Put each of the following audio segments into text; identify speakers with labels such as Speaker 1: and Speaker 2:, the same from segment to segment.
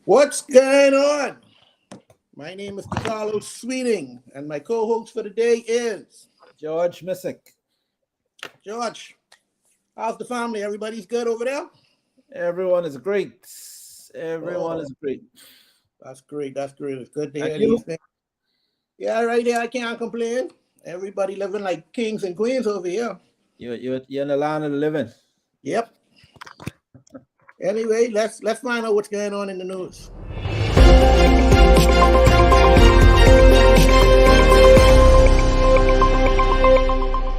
Speaker 1: What's going on? My name is Carlos Sweeting, and my co-host for the day is
Speaker 2: George Missick.
Speaker 1: George. How's the family? Everybody's good over there?
Speaker 2: Everyone is great. Everyone
Speaker 1: Oh,
Speaker 2: is great.
Speaker 1: that's great. That's great. It's good to
Speaker 2: And
Speaker 1: hear these
Speaker 2: you?
Speaker 1: things. Yeah, right there. I can't complain. Everybody living like kings and queens over here.
Speaker 2: You're in the land of the living.
Speaker 1: Yep. Anyway, let's find out what's going on in the news.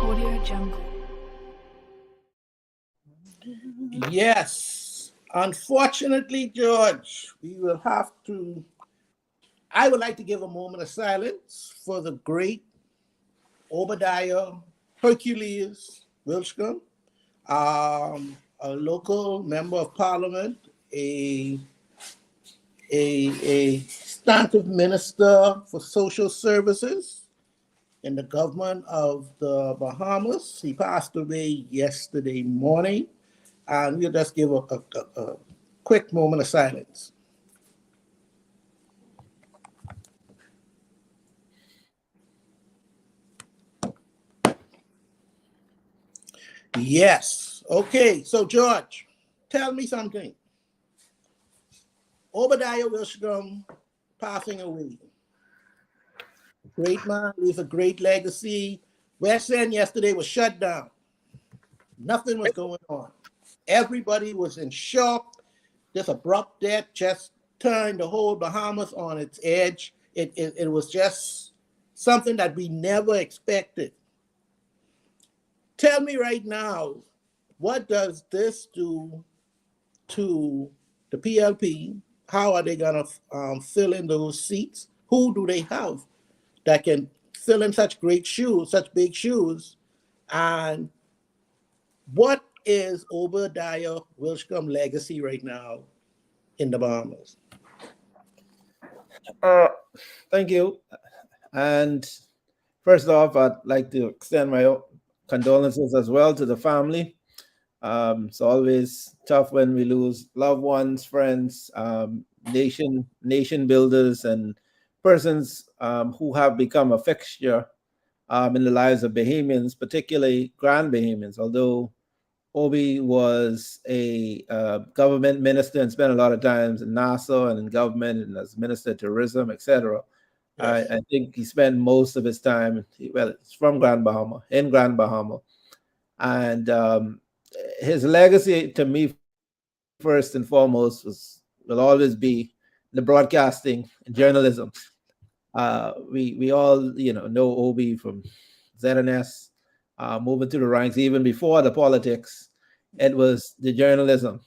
Speaker 3: Audio Jungle.
Speaker 1: Yes. Unfortunately, George, we will have to. I would like to give a moment of silence for the great Obadiah Hercules Wilchombe, a local member of parliament, a, a substantive minister for social services in the government of the Bahamas. He passed away yesterday morning, and we'll just give a quick moment of silence. Yes. Okay. So, George, tell me something. Obadiah Wilchombe passing away. Great man, leaves a great legacy. West End yesterday was shut down. Nothing was going on. Everybody was in shock. This abrupt death just turned the whole Bahamas on its edge. It was just something that we never expected. Tell me right now, what does this do to the PLP? How are they going to fill in those seats? Who do they have that can fill in such great shoes, such big shoes? And what is Obadiah Wilchombe legacy right now in the Bahamas?
Speaker 2: Uh, Thank you. And first off, I'd like to extend my condolences as well to the family. It's always tough when we lose loved ones, friends, nation builders, and persons who have become a fixture in the lives of Bahamians, particularly Grand Bahamians. Although Obie was a government minister and spent a lot of times in NASA and in government and as minister of tourism, etc.
Speaker 1: Yes.
Speaker 2: I think he spent most of his time, well, it's from Grand Bahama, in Grand Bahama. And his legacy to me, first and foremost, will always be the broadcasting and journalism. We all, know Obie from ZNS, moving through the ranks even before the politics. It was the journalism.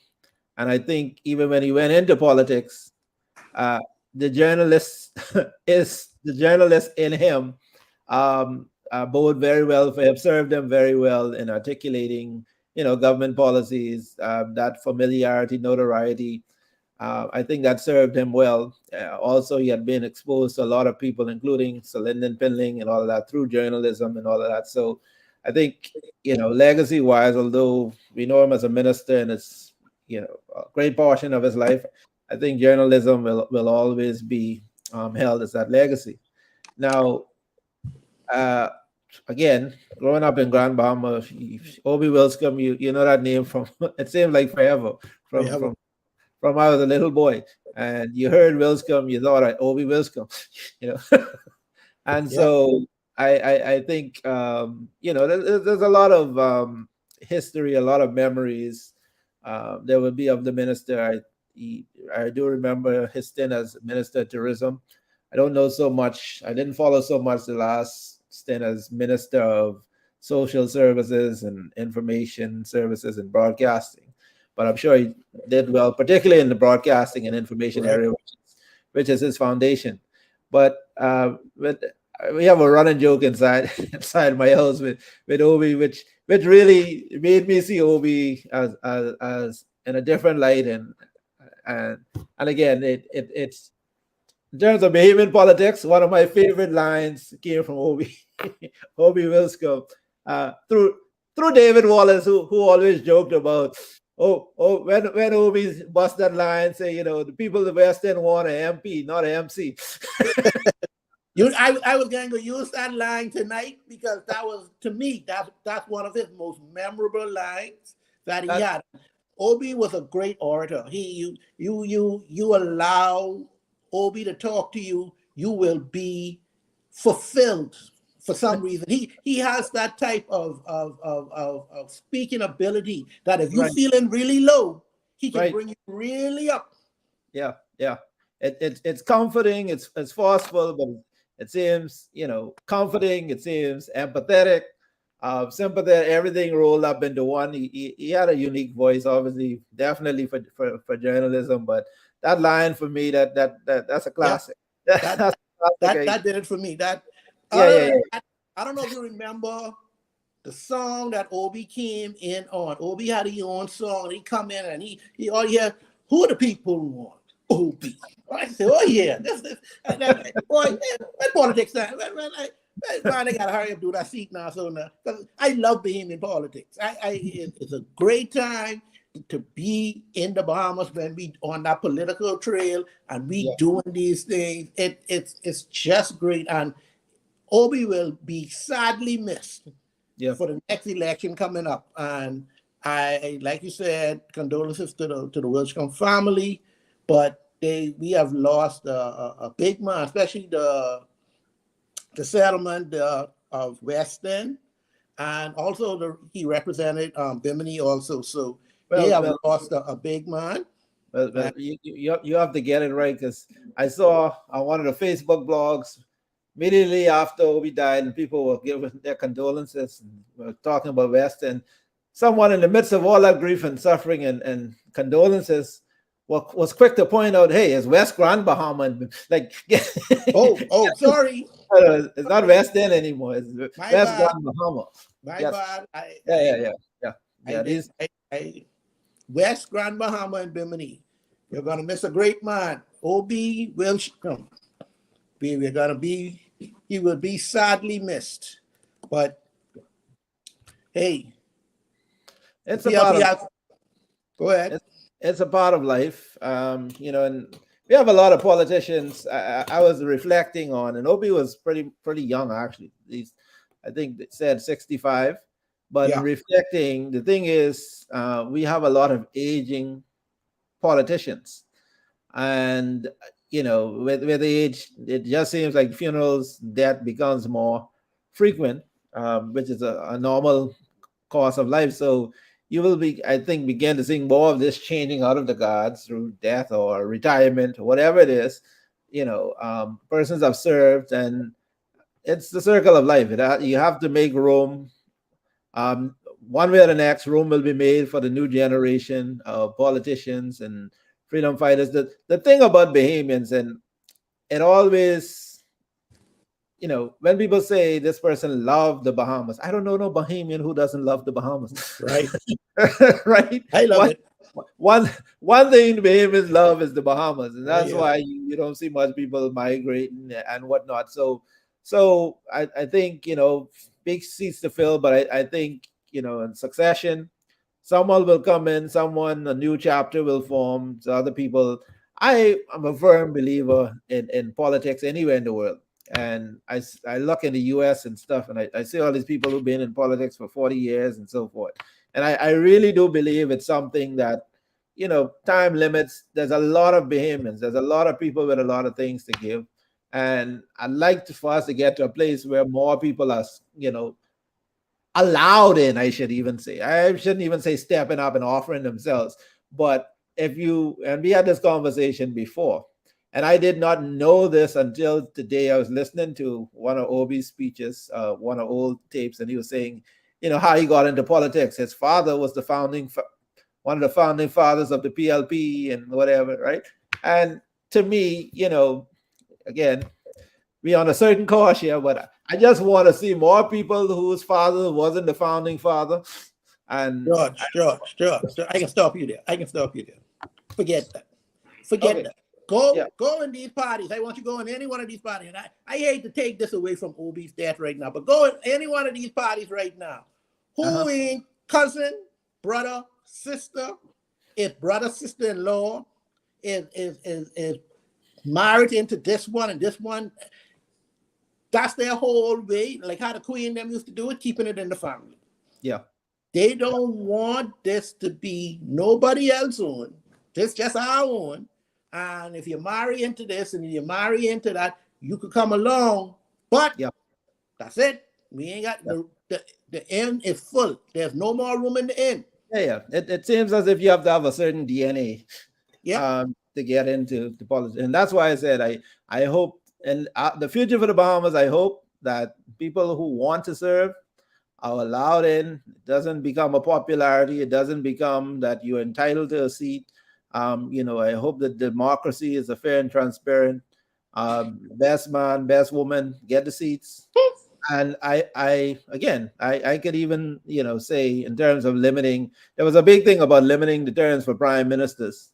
Speaker 2: And I think even when he went into politics, uh, the journalist is the journalist in him bode very well for him, served him very well in articulating, government policies, that familiarity, notoriety. I think that served him well. Also, he had been exposed to a lot of people, including Sir Lyndon Pinling and all of that through journalism and all of that. So I think, legacy wise, although we know him as a minister and it's, a great portion of his life, I think journalism will always be held as that legacy. Now, uh, again, growing up in Grand Bahama, Obie Wilchombe, you know that name from it seemed like forever
Speaker 1: We
Speaker 2: from
Speaker 1: have a,
Speaker 2: from from I was a little boy, and you heard Wilchombe, you thought Obie Wilchombe, you know, and
Speaker 1: yeah.
Speaker 2: so I think there's a lot of history, a lot of memories. There would be of the minister. I do remember his stint as minister of tourism. I don't know so much. I didn't follow so much the last stint as minister of social services and information services and broadcasting, but I'm sure he did well, particularly in the broadcasting and information
Speaker 1: Right.
Speaker 2: area, which is his foundation. But we have a running joke inside inside my house with Obie, which really made me see Obie as in a different light, and and again it's in terms of Bahamian politics, one of my favorite lines came from Obie Obie Wilchombe through David Wallace, who always joked about, when Obie bust that line, say, the people of the West End want an MP, not an MC.
Speaker 1: I was going to use that line tonight because that was, to me, that's one of his most memorable lines that he had. Obie was a great orator. You allow Obie to talk to you, you will be fulfilled for some reason. He has that type of speaking ability that if you're feeling really low, he can bring you really up.
Speaker 2: Yeah. It's comforting, it's forceful, but it seems, comforting, it seems empathetic, sympathetic, everything rolled up into one. He had a unique voice, obviously, definitely for journalism, but that line for me, that's a classic.
Speaker 1: Yeah. That did it for me. I don't know if you remember the song that Obie came in on. Obie had his own song, and he come in and he who are the people who want Obie? I said, oh yeah, boy, that politics time. Man, they gotta hurry up do that seat now. So now, because I love Bahamian politics. It's a great time to be in the Bahamas when we on that political trail and we doing these things. It's just great, and Obie will be sadly missed for the next election coming up. And I, like you said, condolences to the Wilchombe family, but we have lost a big man, especially the settlement of West End, and also he represented Bimini also. So they have lost a big man.
Speaker 2: Well, you have to get it right, because I saw on one of the Facebook blogs immediately after Obie died, and people were giving their condolences and were talking about West End. Someone in the midst of all that grief and suffering and condolences was quick to point out, hey, it's West Grand Bahama. Like,
Speaker 1: sorry.
Speaker 2: It's not West End anymore. It's West Grand Bahama.
Speaker 1: West Grand Bahama and Bimini. You're gonna miss a great man, Obie Wilchombe. He will be sadly missed. But hey,
Speaker 2: it's a part of,
Speaker 1: go ahead.
Speaker 2: It's a part of life, and we have a lot of politicians. I was reflecting on, and Obie was pretty young actually. I think they said 65, but in reflecting, the thing is, we have a lot of aging politicians, and with age, it just seems like funerals, death becomes more frequent, which is a normal course of life. So you will begin to see more of this changing out of the guards through death or retirement or whatever it is. Persons have served, and it's the circle of life. You have to make room. One way or the next, room will be made for the new generation of politicians and freedom fighters. The thing about Bahamians, and it always, when people say this person loved the Bahamas, I don't know no Bahamian who doesn't love the Bahamas.
Speaker 1: Right.
Speaker 2: Right.
Speaker 1: I love it.
Speaker 2: One thing the Bahamians love is the Bahamas, and that's why you don't see much people migrating and whatnot. So I think, big seats to fill, but I think, in succession, someone will come in, a new chapter will form. So other people, I am a firm believer in politics anywhere in the world. And I look in the US and stuff, and I see all these people who've been in politics for 40 years and so forth. And I really do believe it's something that, time limits. There's a lot of Bahamians. There's a lot of people with a lot of things to give. And I'd like for us to get to a place where more people are, allowed in, I should even say. I shouldn't even say stepping up and offering themselves. But and we had this conversation before, and I did not know this until today. I was listening to one of Obie's speeches, one of old tapes, and he was saying, how he got into politics. His father was one of the founding fathers of the PLP and whatever, right? And to me, again, we on a certain course here, but I just want to see more people whose father wasn't the founding father. And
Speaker 1: George, I can stop you there. Forget that. That. Go in these parties. I want you to go in any one of these parties. And I hate to take this away from Obie's death right now, but go in any one of these parties right now. Who ain't cousin, brother, sister, if brother, sister-in-law is married into this one and this one, that's their whole way, like how the queen them used to do it, keeping it in the family.
Speaker 2: Yeah.
Speaker 1: They don't want this to be nobody else's own. This just our own. And if you marry into this and you marry into that, you could come along. But
Speaker 2: Yeah.
Speaker 1: that's it. We ain't got the inn is full. There's no more room in the inn.
Speaker 2: Yeah. It seems as if you have to have a certain DNA
Speaker 1: Yeah.
Speaker 2: to get into the politics. And that's why I said I hope, and the future for the Bahamas, I hope that people who want to serve are allowed in. It doesn't become a popularity. It doesn't become that you're entitled to a seat. I hope that democracy is a fair and transparent. Best man, best woman get the seats. And I could even, say in terms of limiting, there was a big thing about limiting the terms for prime ministers,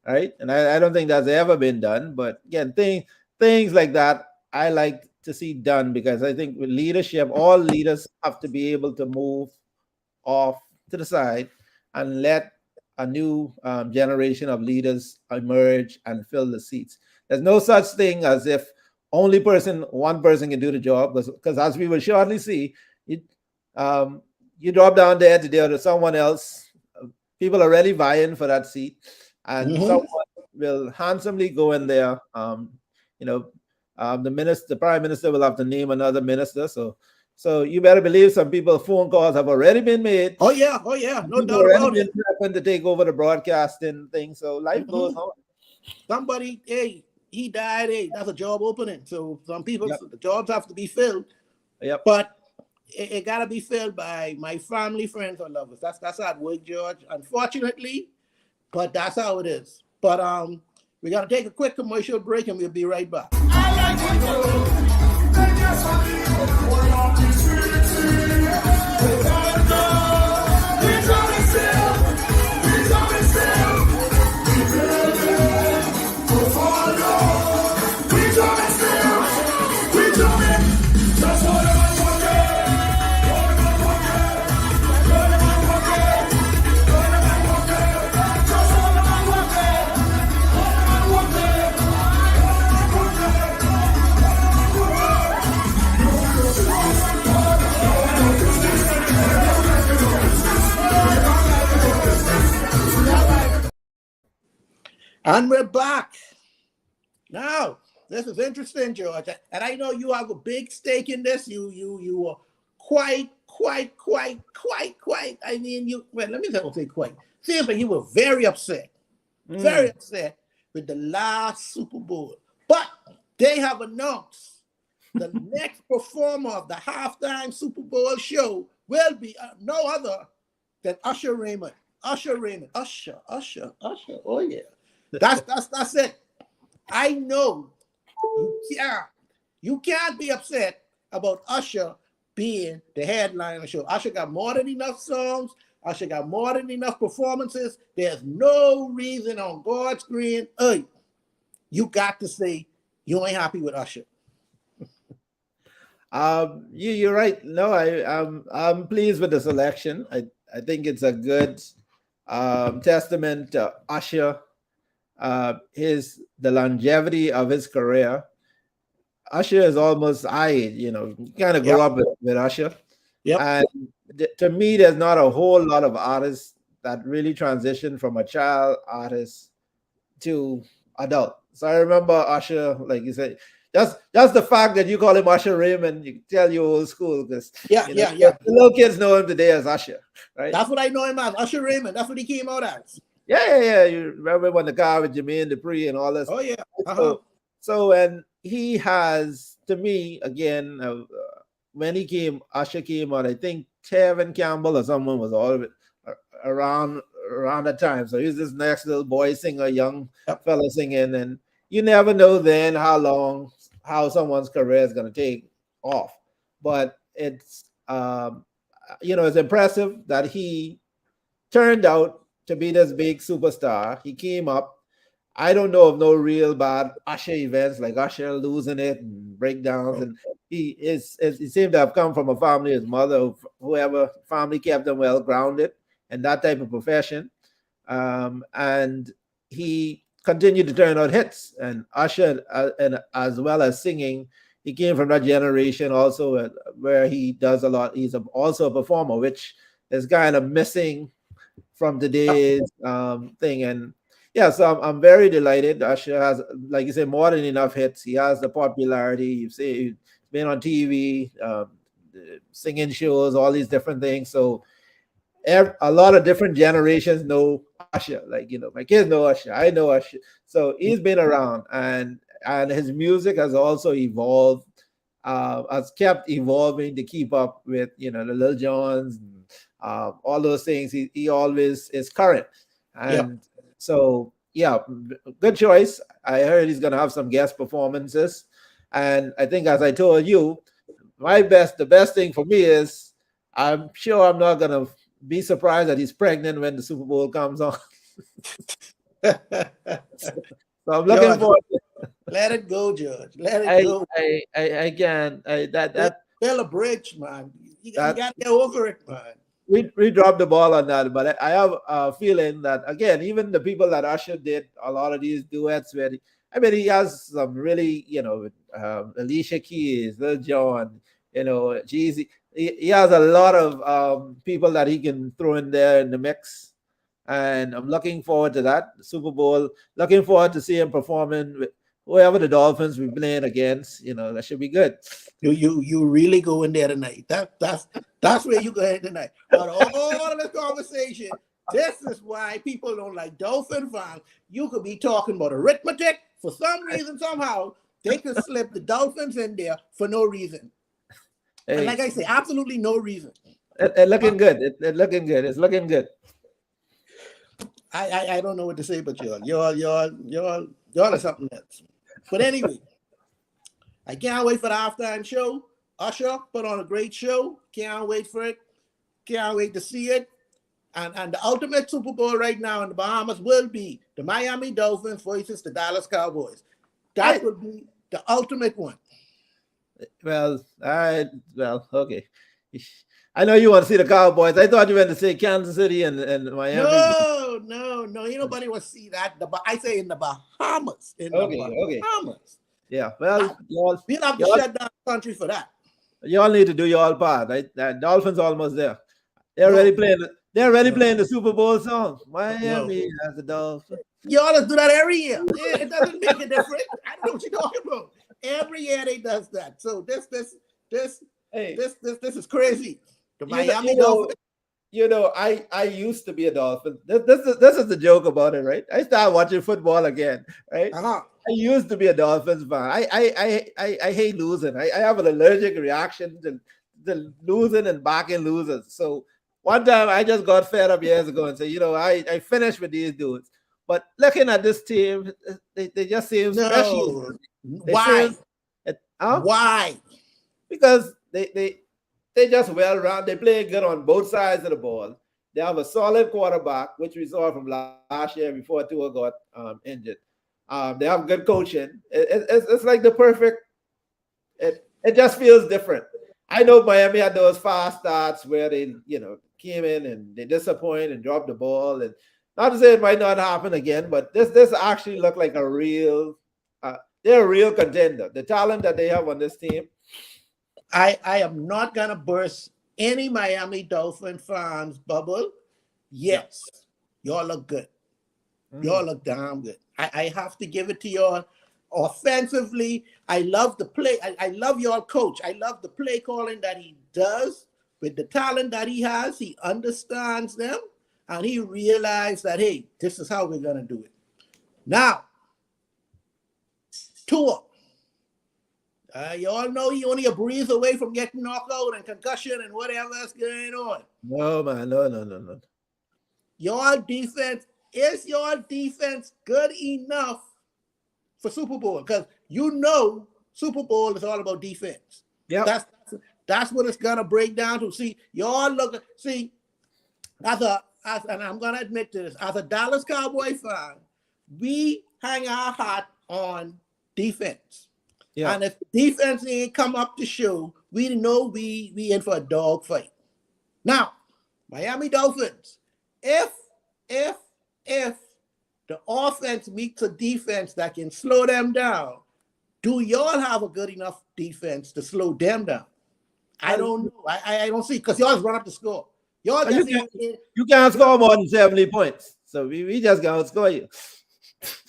Speaker 2: right? And I don't think that's ever been done. But again, things like that, I like to see done, because I think with leadership, all leaders have to be able to move off to the side and let a new generation of leaders emerge and fill the seats. There's no such thing as if one person can do the job, because as we will shortly see, you drop down there today to someone else. People are really vying for that seat, and someone will handsomely go in there. The prime minister will have to name another minister. So you better believe some people's phone calls have already been made.
Speaker 1: Oh yeah, no doubt about it.
Speaker 2: To take over the broadcasting thing. So life goes on.
Speaker 1: Somebody, hey, he died. Hey, that's a job opening. So some people,
Speaker 2: Yep.
Speaker 1: the jobs have to be filled.
Speaker 2: Yep.
Speaker 1: But it gotta be filled by my family, friends, or lovers. That's how it works, George. Unfortunately, but that's how it is. But we gotta take a quick commercial break, and we'll be right back. And we're back. Now, this is interesting, George. And I know you have a big stake in this. You were quite. I mean, let me say quite. Seems like you were very upset. Very upset with the last Super Bowl. But they have announced the next performer of the halftime Super Bowl show will be no other than Usher Raymond. Usher. Oh yeah. That's it. I know you can't be upset about Usher being the headline of the show. Usher got more than enough songs. Usher got more than enough performances. There's no reason on God's green earth you got to say you ain't happy with Usher.
Speaker 2: You're right. No, I'm pleased with the selection. I think it's a good testament to Usher. The longevity of his career. Usher is almost kind of grew up with Usher.
Speaker 1: Yeah.
Speaker 2: And to me, there's not a whole lot of artists that really transition from a child artist to adult. So I remember Usher, like you said, just the fact that you call him Usher Raymond, you tell you old school, because the little kids know him today as Usher, right?
Speaker 1: That's what I know him as, Usher Raymond. That's what he came out as.
Speaker 2: Yeah. You remember when the guy with Jermaine Dupri and all this?
Speaker 1: Oh, yeah.
Speaker 2: So, and he has, to me, again, when Usher came out, I think Tevin Campbell or someone was all of it around that time. So he's this next little boy singer, young fella singing, and you never know then how someone's career is going to take off. But it's, it's impressive that he turned out to be this big superstar. He came up. I don't know of no real bad Usher events like Usher losing it and breakdowns. And he seemed to have come from a family, his mother, whoever family kept him well grounded. in that type of profession. And he continued to turn out hits. And Usher, and as well as singing, he came from that generation also, where he does a lot. He's also a performer, which is kind of missing from today's thing. And yeah, so I'm very delighted. Usher has, like you say, more than enough hits. He has the popularity. You see, he's been on TV, singing shows, all these different things. So a lot of different generations know Usher. Like, my kids know Usher. I know Usher. So he's been around, and his music has also evolved, has kept evolving to keep up with, the Lil Jons, and, all those things. He always is current. And so, yeah, good choice. I heard he's going to have some guest performances. And I think, as I told you, the best thing for me is, I'm sure I'm not going to be surprised that he's pregnant when the Super Bowl comes on. So I'm looking forward to it.
Speaker 1: Let it go, Judge. Let it go.
Speaker 2: I can.
Speaker 1: Build a bridge, man. You got to get over it, man.
Speaker 2: We dropped the ball on that, but I have a feeling that, again, even the people that Usher did a lot of these duets with, he has some really, Alicia Keys, Lil Jon, Jeezy. He has a lot of people that he can throw in there in the mix. And I'm looking forward to that, the Super Bowl. Looking forward to seeing him performing with whoever the Dolphins we playing against. That should be good.
Speaker 1: You really go in there tonight. That's where you go in tonight. But all of this conversation, this is why people don't like Dolphin fans. You could be talking about arithmetic. For some reason, somehow, they could slip the Dolphins in there for no reason.
Speaker 2: Hey,
Speaker 1: and like I say, absolutely no reason.
Speaker 2: It's looking good. It's looking good. It's looking good.
Speaker 1: I don't know what to say, but y'all are something else. But anyway, I can't wait for the halftime show. Usher put on a great show. Can't wait for it. Can't wait to see it. And the ultimate Super Bowl right now in the Bahamas will be the Miami Dolphins versus the Dallas Cowboys. That would be the ultimate one.
Speaker 2: Well, okay. I know you want to see the Cowboys. I thought you went to say Kansas City and Miami.
Speaker 1: No. Ain't nobody want to see that. I say in the Bahamas.
Speaker 2: Okay.
Speaker 1: Bahamas.
Speaker 2: Yeah. Well,
Speaker 1: we'll have to shut down the country for that.
Speaker 2: You all need to do your all part. Right? The Dolphins almost there. They're already playing. They're already playing the Super Bowl song. Miami has the Dolphins.
Speaker 1: Y'all do that every year. It doesn't make a difference. I don't know what you're talking about. Every year they does that. So this is crazy. The Miami Dolphins.
Speaker 2: I used to be a Dolphin. This is the joke about it, right? I started watching football again, right?
Speaker 1: Uh-huh.
Speaker 2: I used to be a Dolphins fan. I hate losing. I have an allergic reaction to losing and backing losers. So one time I just got fed up years ago and said, I finished with these dudes. But looking at this team, they just seem special.
Speaker 1: Why? Why?
Speaker 2: Because they just well-rounded. They play good on both sides of the ball. They have a solid quarterback, which we saw from last year before Tua got injured. They have good coaching. It's like the perfect. It just feels different. I know Miami had those fast starts where they, came in and they disappoint and dropped the ball. And not to say it might not happen again, but this actually looked like a real. They're a real contender. The talent that they have on this team.
Speaker 1: I am not gonna burst any Miami Dolphin fans bubble. Yes, y'all look good. Y'all look damn good. I have to give it to y'all. Offensively, I love the play. I love your coach. I love the play calling that he does with the talent that he has. He understands them and he realized that, hey, this is how we're gonna do it. Now, Tua. You all know he only a breeze away from getting knocked out and concussion and whatever else going on.
Speaker 2: No, man. No.
Speaker 1: Is your defense good enough for Super Bowl? Because Super Bowl is all about defense.
Speaker 2: Yeah.
Speaker 1: That's what it's gonna break down to. See, y'all look. See, and I'm gonna admit to this, as a Dallas Cowboy fan, we hang our hat on defense. Yeah. And if defense ain't come up to show, we know we in for a dog fight. Now, Miami Dolphins, if if the offense meets a defense that can slow them down, do y'all have a good enough defense to slow them down? I don't know. I don't see, because y'all just run up the score. Y'all
Speaker 2: Well,
Speaker 1: just
Speaker 2: you can't score more than 70 points. So we just gonna outscore you.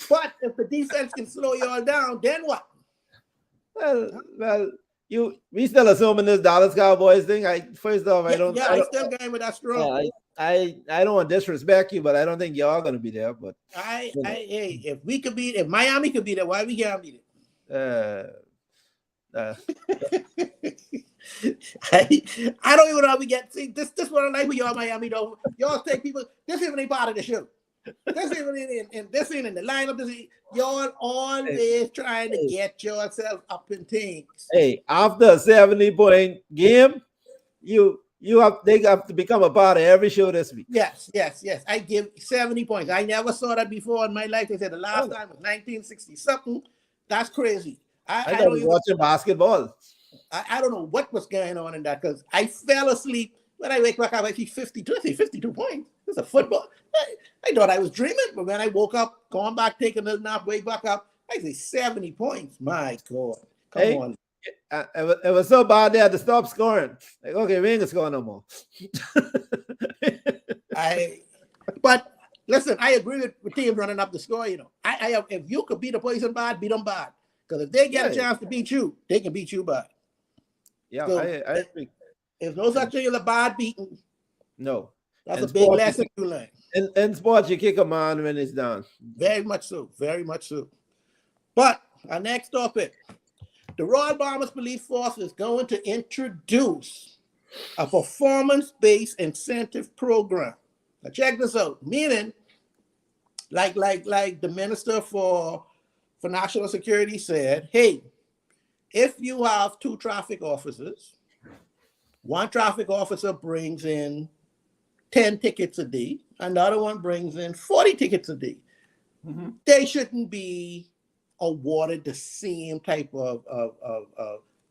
Speaker 1: but if the defense can slow y'all down, then what?
Speaker 2: Well, we still assuming this Dallas Cowboys thing. First off, I
Speaker 1: still going with that strong.
Speaker 2: I don't want to disrespect you, but I don't think y'all gonna be there. But
Speaker 1: hey, if Miami could be there, why we can't be there? I don't even know how we get. See, this what I like with y'all Miami though. Y'all take people. This even ain't part of the show. This even in the lineup. Y'all always trying to get yourself up in things.
Speaker 2: Hey, after a 70-point game, they have to become a part of every show this week.
Speaker 1: Yes. I give 70 points. I never saw that before in my life. They said the last time was 1960 something. That's crazy. I
Speaker 2: don't even watching basketball.
Speaker 1: I don't know what was going on in that, because I fell asleep. When I wake back up, I see 52. I say 52 points. It's a football. I thought I was dreaming, but when I woke up, going back, taking a nap, wake back up, I say 70 points. My God. Come on.
Speaker 2: It was so bad they had to stop scoring. Like, okay, we ain't gonna score no more.
Speaker 1: But listen, I agree with teams running up the score. If you could beat a person bad, beat them bad. Because if they get a chance to beat you, they can beat you bad.
Speaker 2: Yeah,
Speaker 1: so
Speaker 2: I agree.
Speaker 1: If no such thing as a bad beating,
Speaker 2: no.
Speaker 1: That's a big lesson you learn.
Speaker 2: In sports, you kick a man when it's down.
Speaker 1: Very much so. Very much so. But our next topic, the Royal Bahamas Police Force is going to introduce a performance-based incentive program. Now check this out. Meaning, like the Minister for National Security said, hey, if you have 2 traffic officers, one traffic officer brings in 10 tickets a day, another one brings in 40 tickets a day. Mm-hmm. They shouldn't be awarded the same type of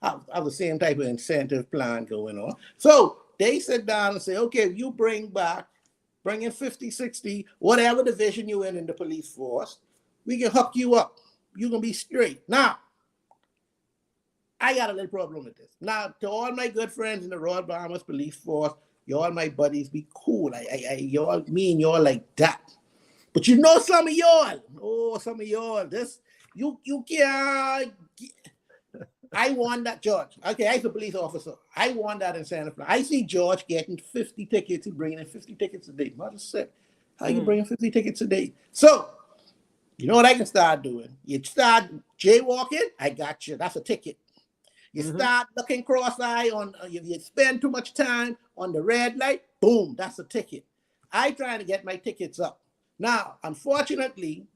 Speaker 1: the same type of incentive plan going on. So they sit down and say, okay, if you bring in 50, 60, whatever division you're in the police force, we can hook you up. You're going to be straight. Now, I got a little problem with this. Now, to all my good friends in the Royal Bahamas Police Force, y'all my buddies, be cool. Y'all, me and y'all like that. But some of y'all, this, you can't. I want that, George. Okay, I'm a police officer. I want that incentive plan. I see George getting 50 tickets. He's bringing in 50 tickets a day. Mother said, how you bringing 50 tickets a day? So, you know what I can start doing? You start jaywalking, I got you. That's a ticket. You start looking cross-eyed on, you spend too much time on the red light, boom, that's a ticket. I trying to get my tickets up. Now, unfortunately,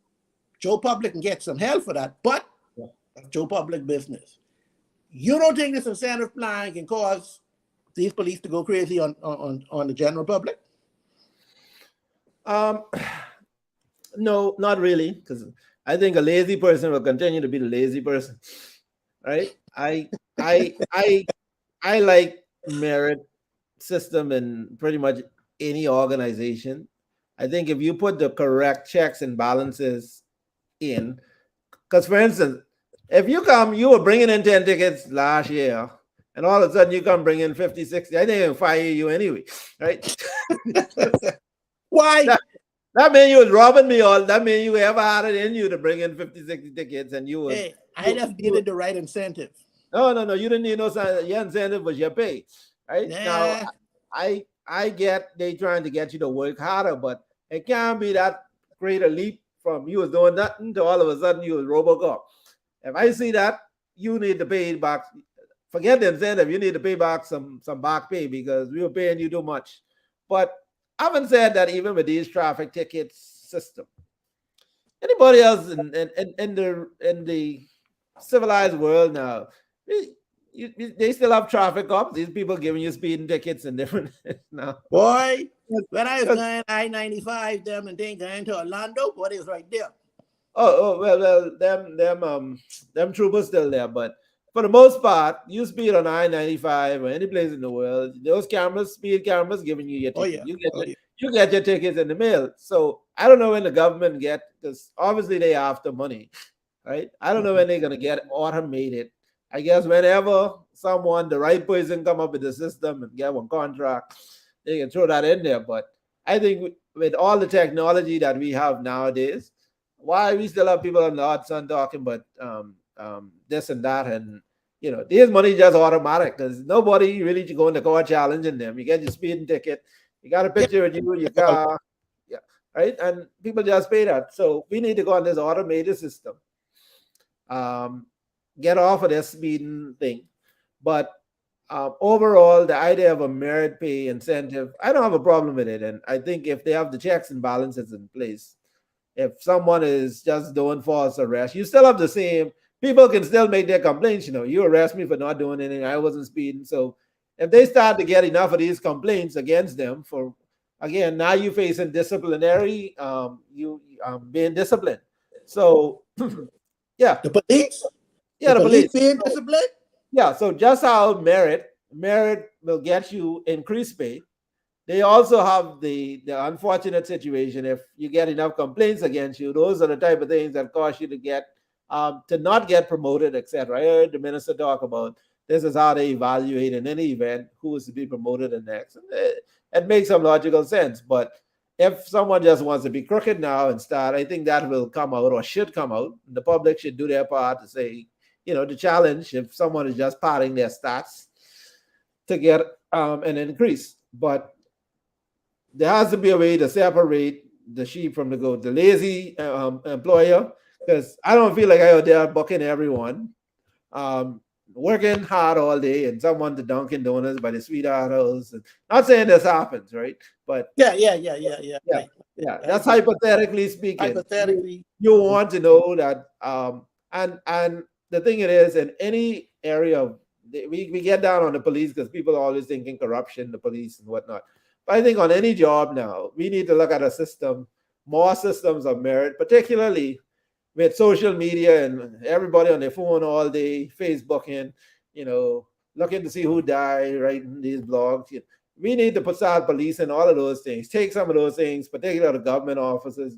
Speaker 1: Joe Public can get some hell for that, but that's Joe Public business. You don't think this incentive plan can cause these police to go crazy on the general public?
Speaker 2: No, not really, because I think a lazy person will continue to be the lazy person, right? I like merit system in pretty much any organization. I think if you put the correct checks and balances in, because for instance, if you were bringing in 10 tickets last year, and all of a sudden you come bring in 50, 60, I think they'll fire you anyway, right?
Speaker 1: Why?
Speaker 2: That means you was robbing me all. That means you ever had it in you to bring in 50, 60 tickets, and you was.
Speaker 1: Hey, I just needed the right incentive.
Speaker 2: No, you didn't need no sign. Your incentive was your pay, right? Nah. Now, I get they trying to get you to work harder, but it can't be that great a leap from you was doing nothing to all of a sudden you was RoboCop. If I see that, you need to pay back. Forget the incentive. You need to pay back some back pay because we were paying you too much. But I haven't said that even with these traffic tickets system. Anybody else in the civilized world now, they still have traffic cops. These people giving you speeding tickets and different now.
Speaker 1: Boy, when I was going I-95, them and then going to Orlando, boy, it was right there.
Speaker 2: Well, them troopers still there, but for the most part, you speed on I-95 or any place in the world, those cameras, speed cameras, giving you your ticket. You you get your tickets in the mail. So I don't know when the government get, because obviously they after money, right? I don't know when they're gonna get automated. I guess whenever someone, the right person, come up with the system and get one contract, they can throw that in there. But I think with all the technology that we have nowadays, why we still have people on the hot sun talking about this and that, and this money just automatic because nobody really going to go challenging them. You get your speeding ticket, you got a
Speaker 1: Yeah.
Speaker 2: picture of you, your car, yeah, right, and people just pay that. So we need to go on this automated system. Um, get off of this speeding thing, but overall, the idea of a merit pay incentive, I don't have a problem with it, and I think if they have the checks and balances in place, if someone is just doing false arrest, you still have the same. People can still make their complaints. You arrest me for not doing anything. I wasn't speeding. So if they start to get enough of these complaints against them, for again, now you facing disciplinary, you being disciplined. So yeah,
Speaker 1: The police,
Speaker 2: yeah, the
Speaker 1: police
Speaker 2: police.
Speaker 1: being disciplined.
Speaker 2: Yeah, so just how merit will get you increased pay. They also have the unfortunate situation if you get enough complaints against you. Those are the type of things that cause you to get to not get promoted, etc. I heard the minister talk about this is how they evaluate in any event who is to be promoted the next. And it makes some logical sense, but if someone just wants to be crooked now and start, I think that will come out or should come out. The public should do their part to say, to challenge if someone is just padding their stats to get an increase. But there has to be a way to separate the sheep from the goat. The lazy employer, because I don't feel like I out there bucking everyone, um, working hard all day, and someone to Dunkin' Donuts by the sweetheart house. And not saying this happens, right? But
Speaker 1: Yeah.
Speaker 2: yeah,
Speaker 1: Right.
Speaker 2: yeah.
Speaker 1: I
Speaker 2: That's
Speaker 1: agree.
Speaker 2: hypothetically speaking.
Speaker 1: Hypothetically,
Speaker 2: You want to know that, and the thing it is in any area of we get down on the police because people are always thinking corruption, the police and whatnot. But I think on any job now, we need to look at a system, more systems of merit, particularly with social media and everybody on their phone all day, Facebooking, looking to see who died, writing these blogs. We need to put aside police and all of those things. Take some of those things, particularly the government offices,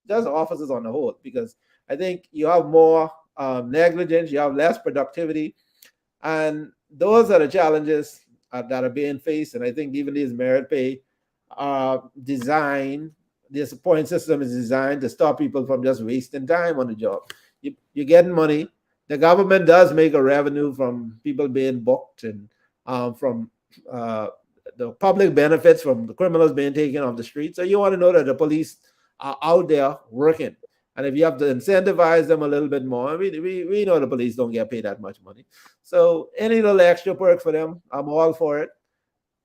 Speaker 2: just offices on the whole, because I think you have more negligence, you have less productivity, and those are the challenges that are being faced. And I think even these merit pay design, this point system is designed to stop people from just wasting time on the job. You're getting money. The government does make a revenue from people being booked and from uh, the public benefits from the criminals being taken off the street. So you want to know that the police are out there working. And if you have to incentivize them a little bit more, we know the police don't get paid that much money. So any little extra perk for them, I'm all for it.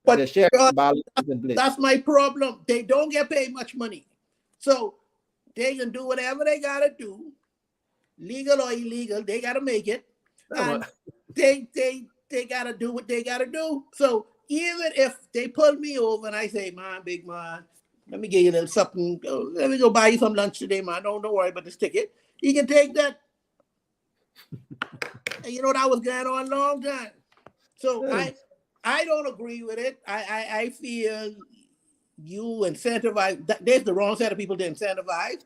Speaker 2: The
Speaker 1: but
Speaker 2: check and balance is in place.
Speaker 1: that's my problem. They don't get paid much money, so they can do whatever they gotta do, legal or illegal. They gotta make it, and they gotta do what they gotta do. So even if they pull me over and I say, "Man, big man, let me get you a little something. Let me go buy you some lunch today, man. Don't worry about this ticket." He can take that. And that was going on a long time. So I don't agree with it. I feel you incentivize. There's the wrong set of people to incentivize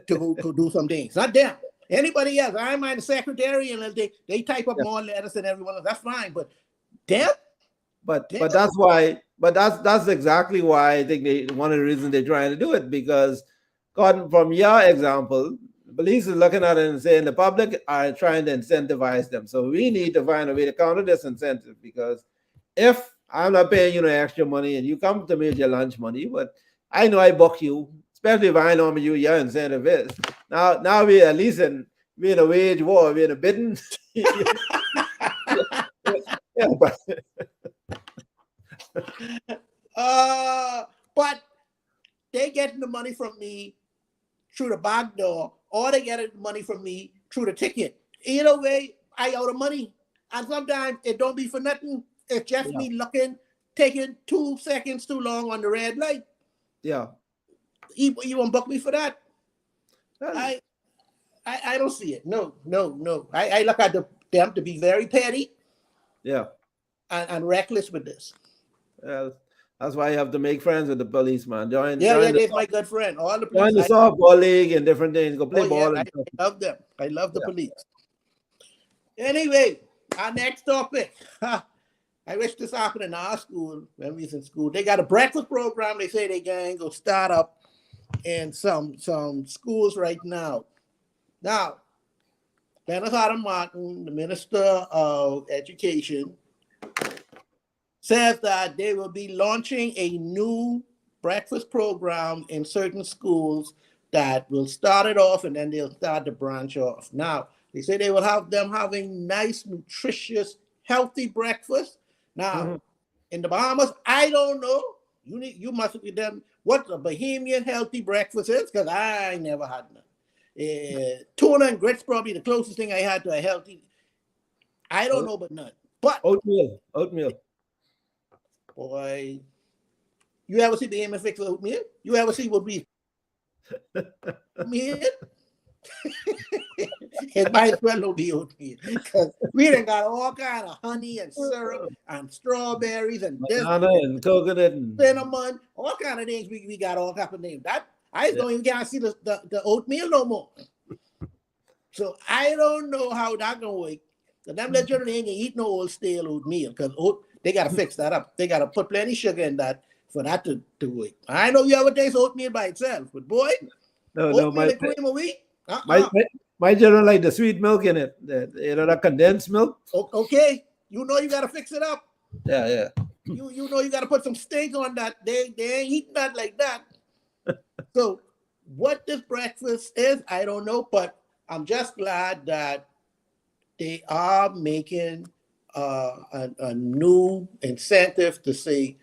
Speaker 1: to do some things. Not them. Anybody else. I'm the secretary, and they type up more letters than everyone else. That's fine. But them.
Speaker 2: But that's exactly why I think one of the reasons they're trying to do it, because God, from your example, police is looking at it and saying the public are trying to incentivize them. So we need to find a way to counter this incentive, because if I'm not paying you no extra money and you come to me with your lunch money, but I know I book you, especially if I know you your incentive is. Now we at least we're in a wage war, we're in a bidding. Yeah, but
Speaker 1: but they getting the money from me through the back door, or they get the money from me through the ticket. Either way, I owe the money. And sometimes it don't be for nothing. It's just me looking, taking 2 seconds too long on the red light.
Speaker 2: Yeah.
Speaker 1: You won't book me for that.
Speaker 2: Well,
Speaker 1: I don't see it. No. I look at them to be very petty.
Speaker 2: Yeah.
Speaker 1: And reckless with this.
Speaker 2: Well, That's why you have to make friends with the police, man.
Speaker 1: Yeah, yeah, they're my good friend. All the
Speaker 2: join
Speaker 1: police.
Speaker 2: the softball league and different things. Go play
Speaker 1: Oh yeah,
Speaker 2: ball
Speaker 1: I
Speaker 2: and stuff.
Speaker 1: love them. I love the
Speaker 2: Yeah.
Speaker 1: police. Anyway, our next topic. I wish this happened in our school when we was in school. They got a breakfast program. They say they going to start up in some schools right now. Now, Dennis Adam Martin, the Minister of Education, says that they will be launching a new breakfast program in certain schools that will start it off and then they'll start to branch off. Now, they say they will have them having nice, nutritious, healthy breakfast. Now, in the Bahamas, I don't know. You must be them what the Bahamian healthy breakfast is, because I never had none. Tuna and grits probably the closest thing I had to a healthy. I don't know, but none. But
Speaker 2: oatmeal.
Speaker 1: Boy, you ever see the aim and fix of oatmeal? You ever see what we oatmeal? It might as well be oatmeal because we done got all kind of honey and syrup and strawberries and this
Speaker 2: Banana and coconut and
Speaker 1: cinnamon, all kind of things. We got all kind of names. That I don't even can't see the oatmeal no more. So I don't know how that gonna work. Cause them little children ain't gonna eat no old stale oatmeal because they gotta fix that up. They gotta put plenty sugar in that for that to work. I know you ever taste oatmeal by itself, but boy, oatmeal and cream of wheat.
Speaker 2: My children like the sweet milk in it, the condensed milk.
Speaker 1: Okay, you know you gotta fix it up.
Speaker 2: Yeah.
Speaker 1: You know you gotta put some steak on that. They ain't eating that like that. So what this breakfast is, I don't know, but I'm just glad that they are making a new incentive to say,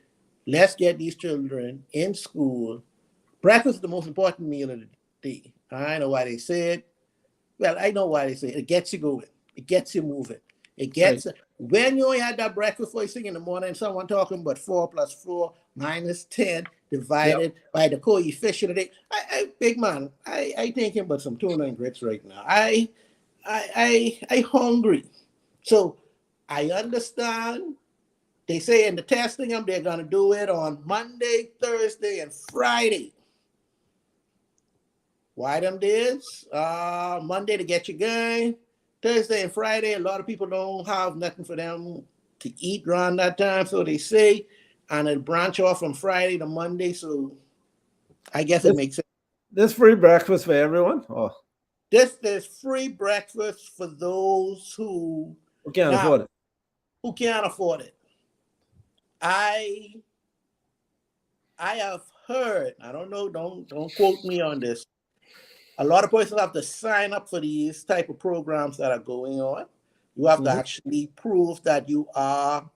Speaker 1: let's get these children in school. Breakfast is the most important meal of the day. I know why they say it. Well, I know why they say it. It gets you going. It gets you moving. It gets when you only had that breakfast first thing in the morning, someone talking about 4 + 4 - 10 divided by the coefficient of the day. Big man, I thinking about some tuna and grits right now. I hungry. So I understand. They say in the testing them, they're gonna do it on Monday, Thursday, and Friday. Why them days? Monday to get you going. Thursday and Friday, a lot of people don't have nothing for them to eat around that time, so they say, and it branch off from Friday to Monday. So I guess it makes sense.
Speaker 2: This free breakfast for everyone? Oh.
Speaker 1: There's free breakfast for those who
Speaker 2: can't afford it.
Speaker 1: Who can't afford it. I have heard, I don't know, don't quote me on this. A lot of persons have to sign up for these type of programs that are going on. You have to actually prove that you are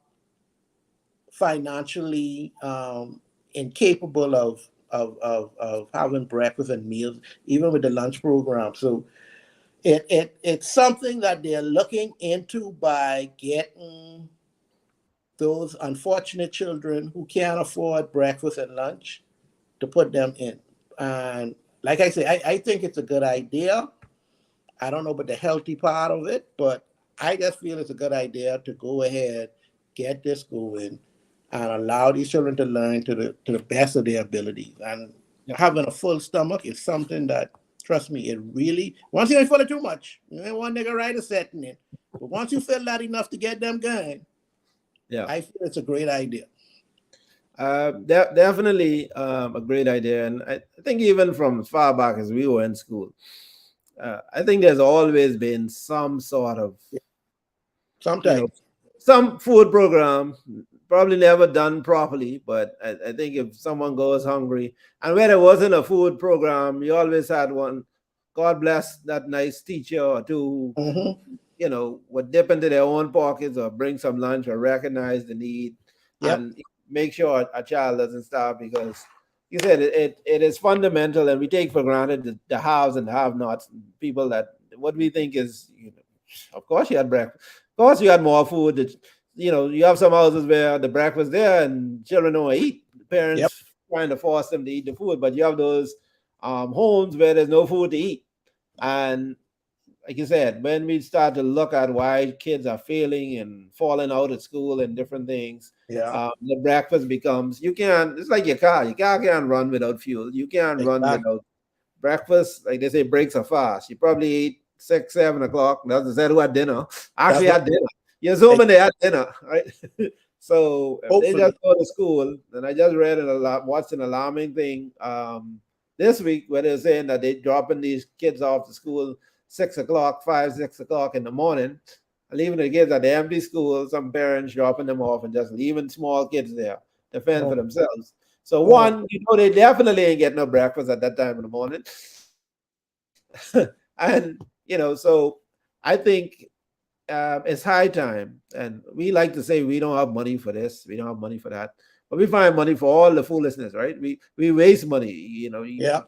Speaker 1: financially incapable of having breakfast and meals, even with the lunch program. So it's something that they're looking into by getting those unfortunate children who can't afford breakfast and lunch to put them in. And like I say, I think it's a good idea. I don't know about the healthy part of it, but I just feel it's a good idea to go ahead, get this going, and allow these children to learn to the best of their abilities. And having a full stomach is something that, trust me, it really, once you ain't full of too much, you ain't one nigga right is setting in. But once you fill that enough to get them going, I feel it's a great idea.
Speaker 2: Definitely a great idea. And I think even from as far back as we were in school, I think there's always been some sort of some food program, probably never done properly, but I think if someone goes hungry, and where there wasn't a food program, you always had one. God bless that nice teacher or two who, would dip into their own pockets or bring some lunch or recognize the need and make sure a child doesn't starve, because you said it is fundamental, and we take for granted the haves and the have-nots, people that what we think is, of course you had breakfast, of course you had more food. You have some houses where the breakfast there and children don't eat. Parents trying to force them to eat the food, but you have those homes where there's no food to eat. And like you said, when we start to look at why kids are failing and falling out at school and different things,
Speaker 1: Yeah,
Speaker 2: the breakfast becomes, you can't, it's like your car can't run without fuel. You can't run
Speaker 1: exactly.
Speaker 2: without breakfast. Like they say, breaks are fast. You probably eat 6, 7 o'clock. That's said who had dinner.
Speaker 1: That's
Speaker 2: Actually
Speaker 1: right.
Speaker 2: had dinner. You assume they had dinner, right? So if they just
Speaker 1: Hopefully.
Speaker 2: go to school, and I just read watched an alarming thing this week where they're saying that they're dropping these kids off to school 6 o'clock, 5, 6 o'clock in the morning, leaving the kids at the empty school, some parents dropping them off and just leaving small kids there to fend
Speaker 1: Oh,
Speaker 2: for themselves. So
Speaker 1: oh,
Speaker 2: one, they definitely ain't getting no breakfast at that time in the morning. And so I think it's high time, and we like to say we don't have money for this, we don't have money for that, but we find money for all the foolishness, right? We waste money.
Speaker 1: yeah,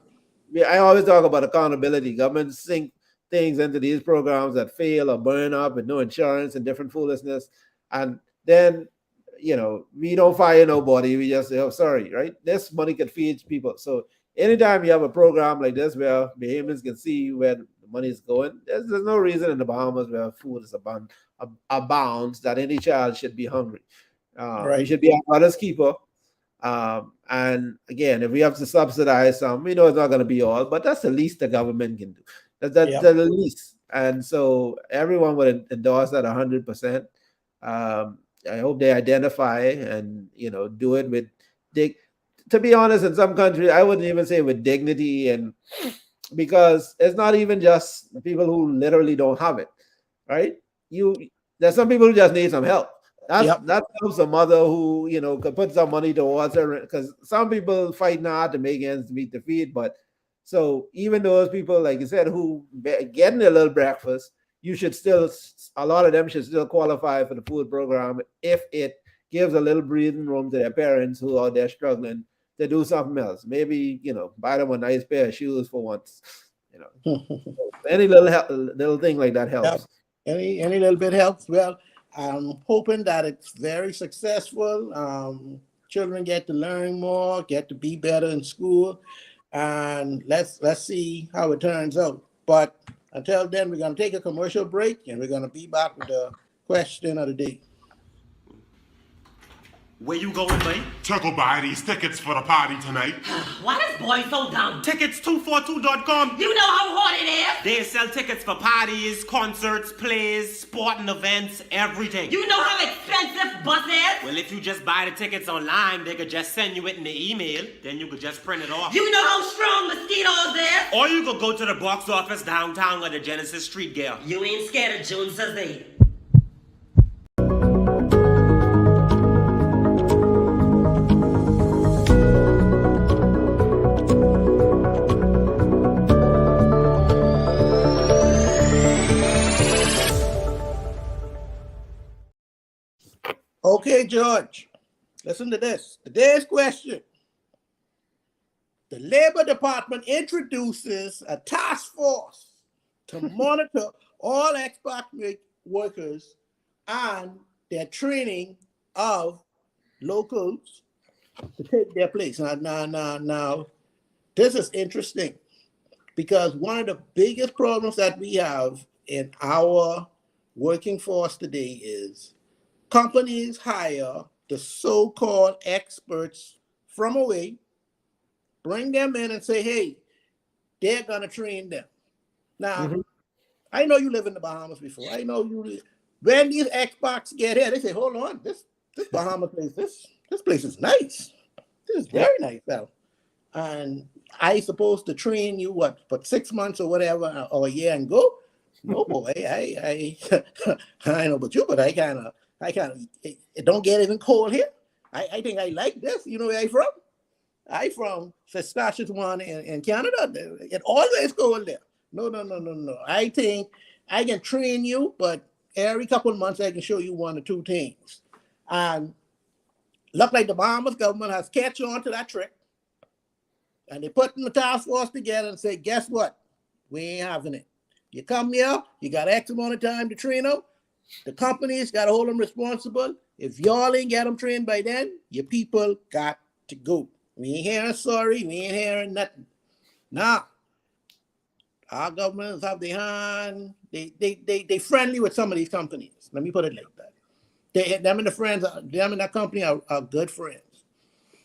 Speaker 2: I always talk about accountability. Governments sink things into these programs that fail or burn up with no insurance and different foolishness, and then we don't fire nobody. We just say, "Oh, sorry," right? This money can feed people. So anytime you have a program like this where Bahamians can see where the money is going, there's no reason in the Bahamas where food is abounds that any child should be hungry. We
Speaker 1: right.
Speaker 2: should be our brother's keeper. And again, if we have to subsidize some, we know it's not going to be all, but that's the least the government can do. That's
Speaker 1: Yeah,
Speaker 2: the least. And so everyone would endorse that 100%. I hope they identify and do it with dig. To be honest, in some countries, I wouldn't even say with dignity, and because it's not even just the people who literally don't have it, right? You There's some people who just need some help.
Speaker 1: yep,
Speaker 2: That helps a mother who could put some money towards her, because some people fight hard to make ends meet the feed. But so even those people, like you said, who getting a little breakfast, you should still, a lot of them should still qualify for the food program if it gives a little breathing room to their parents who are there struggling to do something else. Maybe buy them a nice pair of shoes for once. You know, any little thing like that
Speaker 1: yeah.
Speaker 2: helps.
Speaker 1: Any little bit helps. Well, I'm hoping that it's very successful. Children get to learn more, get to be better in school, and let's see how it turns out. But until then, we're gonna take a commercial break, and we're gonna be back with the question of the day.
Speaker 4: Where you going, mate?
Speaker 5: To go buy these tickets for the party tonight.
Speaker 6: Why this boy so dumb?
Speaker 4: Tickets242.com.
Speaker 6: You know how hard it is?
Speaker 4: They sell tickets for parties, concerts, plays, sporting events, everything.
Speaker 6: You know how expensive bus is?
Speaker 4: Well, if you just buy the tickets online, they could just send you it in the email. Then you could just print it off.
Speaker 6: You know how strong mosquitoes is?
Speaker 4: Or you could go to the box office downtown or the Genesis Street Gale.
Speaker 6: You ain't scared of Joneses, eh?
Speaker 1: Okay, George, listen to this. Today's question. The Labor Department introduces a task force to monitor all expat workers and their training of locals to take their place. Now, this is interesting because one of the biggest problems that we have in our working force today is companies hire the so-called experts from away, bring them in and say, hey, they're going to train them. Now, I know you live in the Bahamas before. I know when these expats get here, they say, hold on, this Bahama place, this place is nice. This is very nice, though. And I supposed to train you, for 6 months or whatever, or a year and go? No, boy, I know about you, but I kind of, it don't get even cold here. I think I like this. You know where I from? I from Saskatchewan in Canada. It always cold there. No. I think I can train you, but every couple of months I can show you one or two things. And look like the Bahamas government has catch on to that trick. And they put the task force together and say, guess what? We ain't having it. You come here, you got X amount of time to train them. The companies got to hold them responsible. If y'all ain't get them trained by then, your people got to go. We ain't hearing sorry. We ain't hearing nothing. Now, Our governments have their hand. They friendly with some of these companies. Let me put it like that. Them and that company are good friends.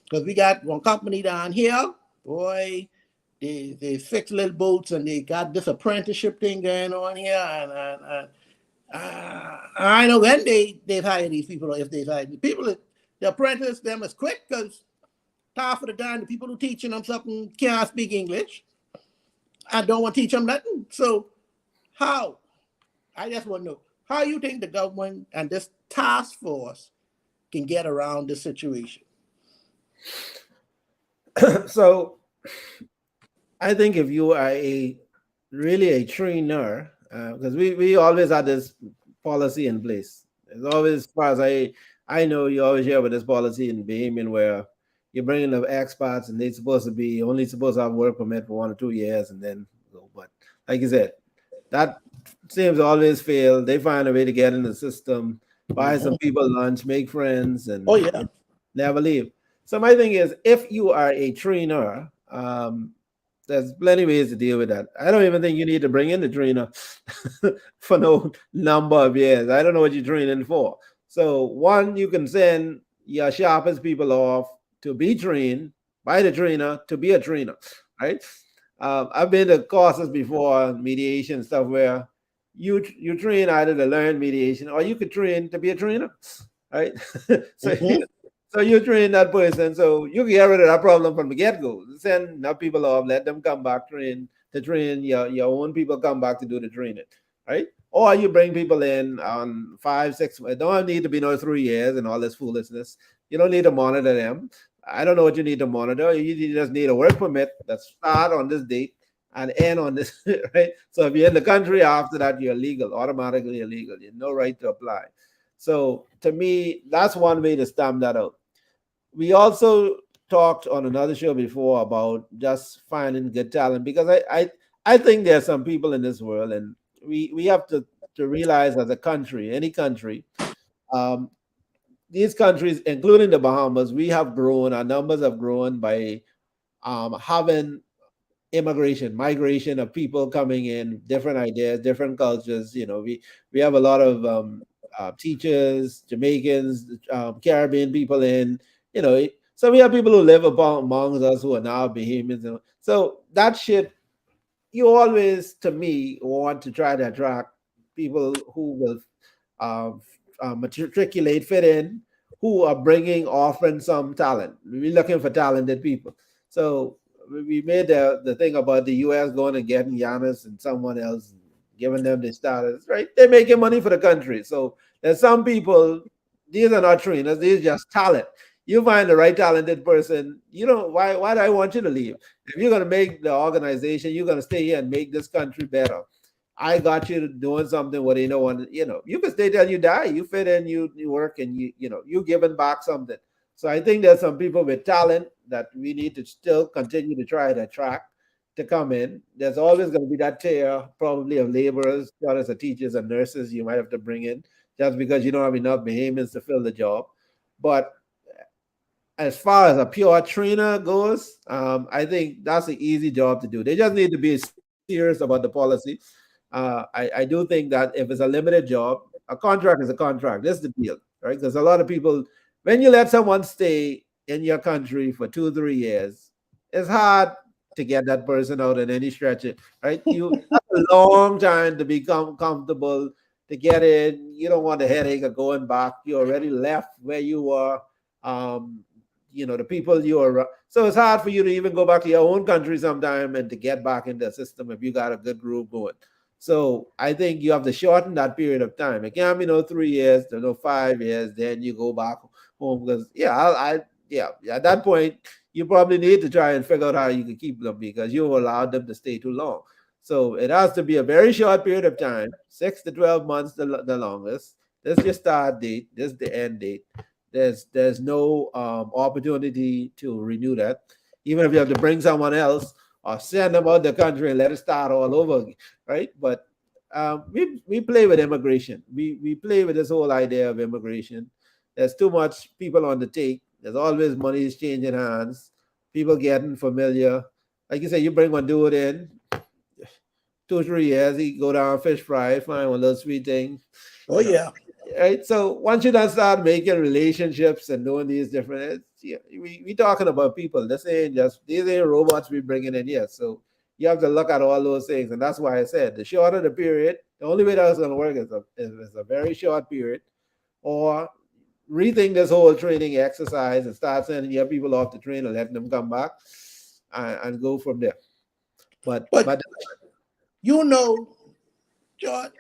Speaker 1: Because we got one company down here, boy, they fix little boats and they got this apprenticeship thing going on here. And I know when they've hired these people, or if they've hired the people, the apprentice them is quick because half of the time the people who teaching them something can't speak English. I don't want to teach them nothing. So how? I just want to know how you think the government and this task force can get around this situation.
Speaker 2: So I think if you are really a trainer, because we always had this policy in place. It's always, as far as I know, you always hear about this policy in Bahamian where you're bringing the expats and they're supposed to have work permit for 1 or 2 years and then go. But like you said, that seems to always fail. They find a way to get in the system, buy some people lunch, make friends, and never leave. So my thing is, if you are a trainer, there's plenty of ways to deal with that. I don't even think you need to bring in the trainer for no number of years. I don't know what you're training for. So one, you can send your sharpest people off to be trained by the trainer to be a trainer, right? I've been to courses before, mediation stuff, where you train either to learn mediation or you could train to be a trainer, right? So you train that person, so you can get rid of that problem from the get-go. Send enough people off, let them come back, train your own people come back to do the training, right? Or you bring people in on 5, 6, it don't need to be no 3 years and all this foolishness. You don't need to monitor them. I don't know what you need to monitor. You just need a work permit that start on this date and end on this, right? So if you're in the country after that, you're legal, automatically illegal. You have no right to apply. So to me, that's one way to stamp that out. We also talked on another show before about just finding good talent, because I think there are some people in this world, and we have to realize, as a country, any country, these countries, including the Bahamas, we have grown, our numbers have grown by having migration of people coming in, different ideas, different cultures. We have a lot of teachers, Jamaicans, Caribbean people in, so we have people who live amongst us who are now Bahamians. So that shit, you always, to me, want to try to attract people who will matriculate, fit in, who are offering some talent. We're looking for talented people. So we made the thing about the U.S. going and getting Giannis and someone else, and giving them the status, right? They're making money for the country. So there's some people, these are not trainers, these are just talent. You find the right talented person, why do I want you to leave? If you're going to make the organization, you're going to stay here and make this country better. I got you doing something where they don't want, you can stay till you die. You fit in, you work, and you giving back something. So I think there's some people with talent that we need to still continue to try to attract to come in. There's always going to be that tier, probably, of laborers, as a teachers and nurses you might have to bring in, just because you don't have enough Bahamians to fill the job. But as far as a pure trainer goes, I think that's an easy job to do. They just need to be serious about the policy. I do think that if it's a limited job, a contract is a contract. That's the deal, right? Because a lot of people, when you let someone stay in your country for 2 or 3 years, it's hard to get that person out in any stretch, right? You have a long time to become comfortable, to get in. You don't want the headache of going back. You already left where you were. The people you are. So it's hard for you to even go back to your own country sometime and to get back in the system if you got a good group going. So I think you have to shorten that period of time. It can't be no 3 years, no 5 years, then you go back home. Because at that point, you probably need to try and figure out how you can keep them, because you allowed them to stay too long. So it has to be a very short period of time, 6 to 12 months, the longest. This is your start date. This is the end date. There's no opportunity to renew that, even if you have to bring someone else or send them out the country and let it start all over again, right? But we play with immigration. We play with this whole idea of immigration. There's too much people on the take. There's always money is changing hands. People getting familiar. Like you say, you bring one dude in, 2 or 3 years, he go down fish fry, find one little sweet thing.
Speaker 1: Oh
Speaker 2: you know,
Speaker 1: yeah.
Speaker 2: Right. So once you done start making relationships and doing these different, we talking about people. These ain't robots we bringing in here. So you have to look at all those things, and that's why I said the shorter the period, the only way that's going to work is a very short period, or rethink this whole training exercise and start sending your people off the train and letting them come back and go from there. But
Speaker 1: you know, George,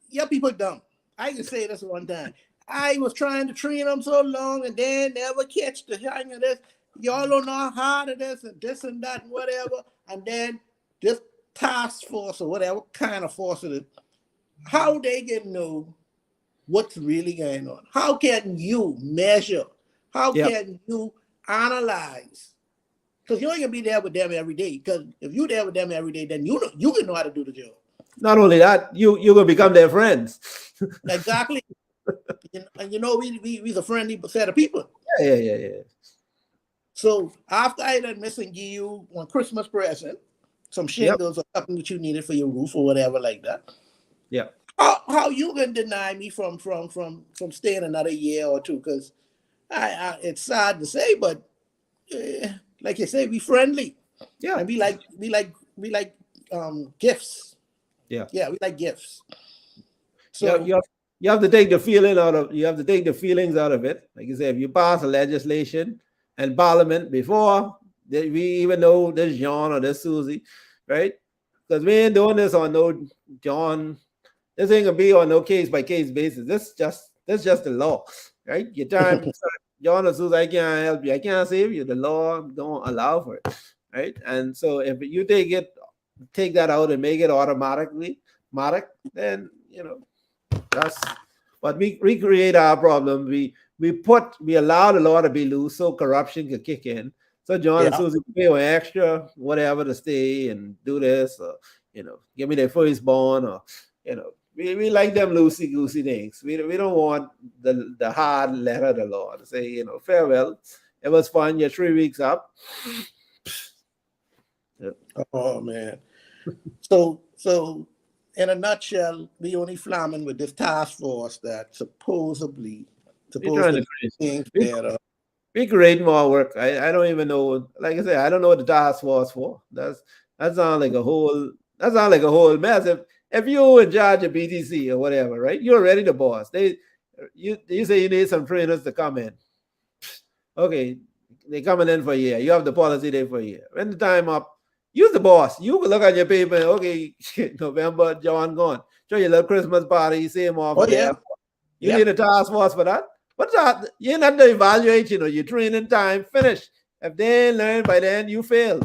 Speaker 1: your people dumb. I can say this one time. I was trying to train them so long and then never catch the hang of this. Y'all don't know how hard it is and this and that and whatever. And then this task force or whatever kind of force it is, how they can know what's really going on? How can you measure? How can you analyze? Because you ain't gonna be there with them every day. Because if you're there with them every day, then you can know how to do the job.
Speaker 2: not only that, you're gonna become their friends.
Speaker 1: Exactly. And we's a friendly set of people.
Speaker 2: Yeah.
Speaker 1: So after I done missing you on Christmas present, some shingles or something that you needed for your roof or whatever like that.
Speaker 2: Yeah.
Speaker 1: How you gonna deny me from staying another year or two? Because I it's sad to say, but like you say, we friendly.
Speaker 2: Yeah.
Speaker 1: And we like gifts.
Speaker 2: Yeah.
Speaker 1: Yeah, we like gifts. So
Speaker 2: you have to take the feelings out of it. Like you said, if you pass a legislation and parliament before we even know this John or this Susie, right? Because we ain't doing this on no John. This ain't gonna be on no case by case basis. This just the law, right? Your time, John or Susie, I can't help you. I can't save you. The law don't allow for it, right? And so if you take that out and make it automatic, then that's. But we recreate our problem. We allow the law to be loose so corruption could kick in. So John and Susie pay an extra whatever to stay and do this, or give me their firstborn, or we like them loosey goosey things. We don't want the hard letter of the law to say farewell. It was fun. You're 3 weeks up. Yeah.
Speaker 1: Oh man. So in a nutshell, we only flamming with this task force that supposedly things better.
Speaker 2: We create more work. I don't even know. Like I said, I don't know what the task force for. That sounds like a whole mess. If you're in charge of BTC or whatever, right? You're already the boss. You say you need some trainers to come in. Okay, they're coming in for a year. You have the policy there for a year. When the time up, you're the boss. You can look at your paper. Okay, November, John gone. Show your little Christmas party. See him off.
Speaker 1: Oh yeah.
Speaker 2: You need a task force for that. What's that? You're not the evaluation or your training time finished. If they learn by then, you fail.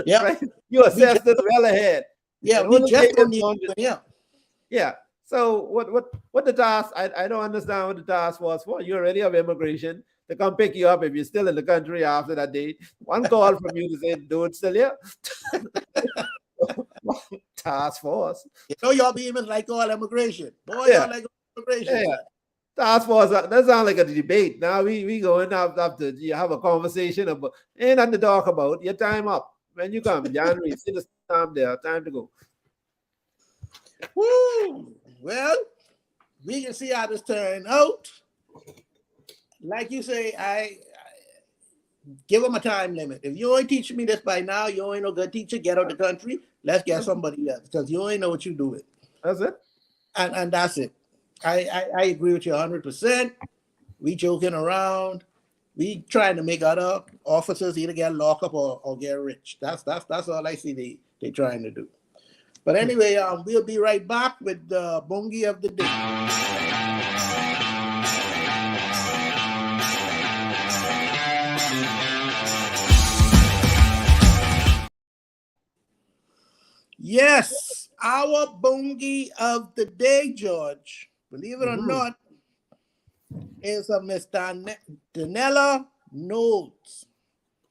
Speaker 1: Yeah.
Speaker 2: Right? You assess this well ahead.
Speaker 1: Yeah, we just don't need. Yeah.
Speaker 2: So what the task? I don't understand what the task was for. You already have immigration to come pick you up if you're still in the country after that date. One call from you to say, dude, still here. Task force.
Speaker 1: Y'all be even like all immigration. Boy, y'all like immigration.
Speaker 2: Yeah. Task force, that sounds like a debate. Now we going after you have a conversation about ain't nothing to talk about. Your time up. When you come, January, see the time there, time to go.
Speaker 1: Woo! Well, we can see how this turn out. Like you say, I give them a time limit. If you ain't teaching me this by now, you ain't no good teacher. Get out the country. Let's get somebody else because you ain't know what you're doing.
Speaker 2: That's it.
Speaker 1: And that's it. I agree with you 100%. We joking around. We trying to make other officers either get locked up or get rich. That's all I see they trying to do. But anyway, we'll be right back with the Bungie of the Day. Yes, our Bungie of the Day, George, believe it or not, is a Miss Danella Knowles.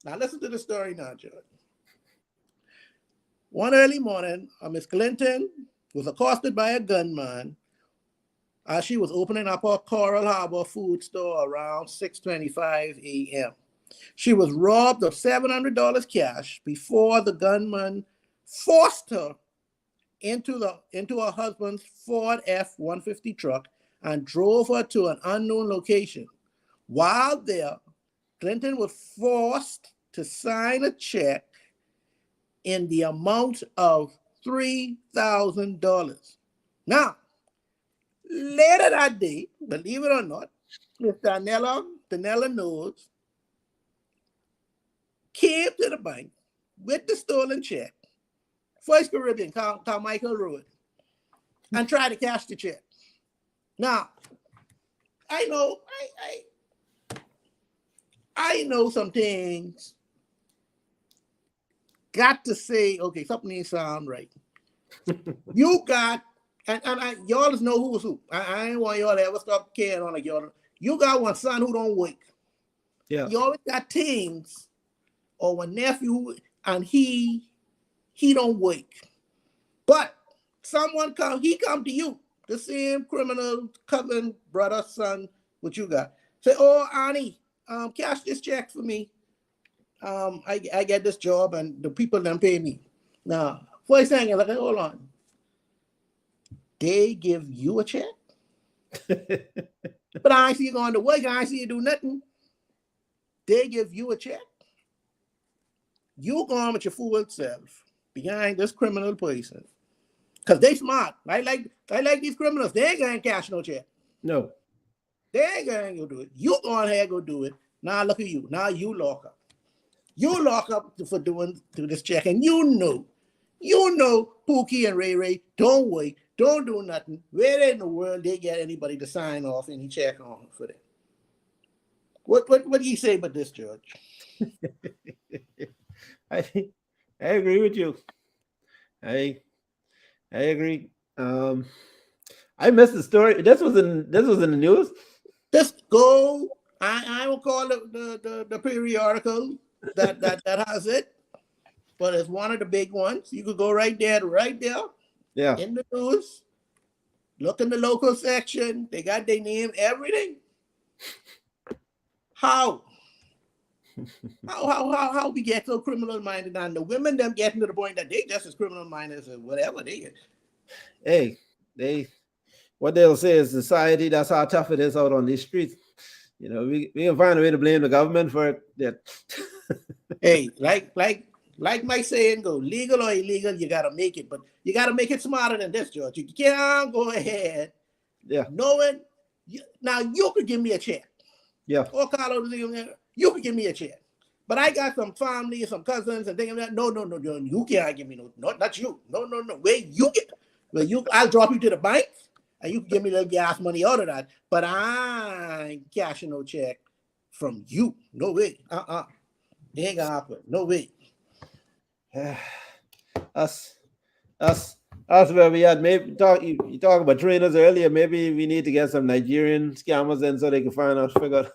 Speaker 1: Now listen to the story now, George. One early morning, Miss Clinton was accosted by a gunman as she was opening up her Coral Harbor food store around 6:25 a.m. She was robbed of $700 cash before the gunman forced her into her husband's Ford F-150 truck and drove her to an unknown location. While there, Clinton was forced to sign a check in the amount of $3,000. Now, later that day, believe it or not, Miss Danella Knowles came to the bank with the stolen check, First Caribbean, Carmichael Road, and tried to cash the check. Now, I know some things. Got to say, okay, something ain't sound right. You got, and y'all just know who's who. I ain't want y'all to ever stop caring on like y'all. You got one son who don't work.
Speaker 2: Yeah.
Speaker 1: You always got things or one nephew and he don't work. But someone come to you, the same criminal cousin, brother, son, what you got. Say, oh, Annie, cash this check for me. I get this job and the people then pay me. Now, first thing is like, hold on. They give you a check? But I ain't see you going to work. I ain't see you do nothing. They give you a check. You going with your fool self behind this criminal person. Because they smart. I like these criminals. They ain't going to cash no check.
Speaker 2: No.
Speaker 1: They ain't going to go do it. You go ahead go do it. Now look at you. Now you lock up. You lock up for doing this check. And you know, Pookie and Ray don't wait. Don't do nothing. Where in the world they get anybody to sign off any check on for them? What do you say about this, Judge?
Speaker 2: I agree with you. I agree. I missed the story. This was in the news.
Speaker 1: Just go. I will call it the periodical that has it, but it's one of the big ones. You could go right there.
Speaker 2: Yeah.
Speaker 1: In the news. Look in the local section. They got their name, everything. How we get so criminal minded, and the women them getting to the point that they just as criminal minded as whatever they get.
Speaker 2: Hey, what they'll say is society, that's how tough it is out on these streets. You know, we can find a way to blame the government for it. Yeah.
Speaker 1: Hey, like my saying go, legal or illegal, you gotta make it, but you gotta make it smarter than this, George. You can't go ahead knowing now you could give me a check.
Speaker 2: Yeah.
Speaker 1: Or Carlos, you could give me a check. But I got some family, some cousins, and things like that. No, you can't give me not you. No. I'll drop you to the bank and you can give me a little gas money out of that. But I ain't cashing no check from you. No way. They ain't gonna happen. No way.
Speaker 2: Us where we had. Maybe you talk about trainers earlier. Maybe we need to get some Nigerian scammers in so they can figure out.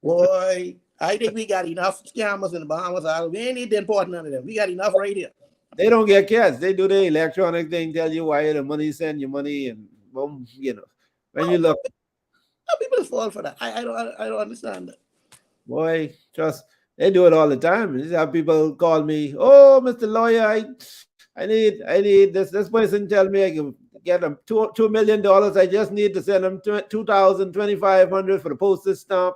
Speaker 1: Boy, I think we got enough scammers in the Bahamas. We ain't need to import none of them. We got enough right here.
Speaker 2: They don't get cash. They do the electronic thing, tell you why the money, send you money, and boom, you know. When you look,
Speaker 1: people fall for that. I don't understand that.
Speaker 2: Boy, trust. They do it all the time. You have people call me, oh, Mr. Lawyer, I need this person tell me I can get them $2 million. I just need to send them $2,500 for the postage stamp.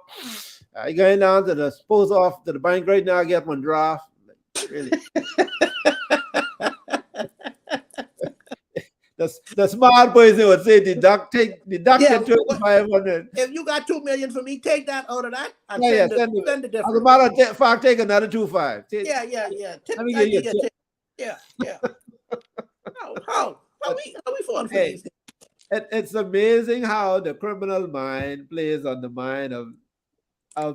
Speaker 2: I going down to the post office to the bank right now, get one draft. Really. The smart person would say deduct the 2,500.
Speaker 1: If you got $2 million for me, take that out of that and send the difference.
Speaker 2: As a matter of fact, take another 2,500.
Speaker 1: Yeah.
Speaker 2: Let me give you a tip.
Speaker 1: Yeah. How we falling for these things?
Speaker 2: It's amazing how the criminal mind plays on the mind of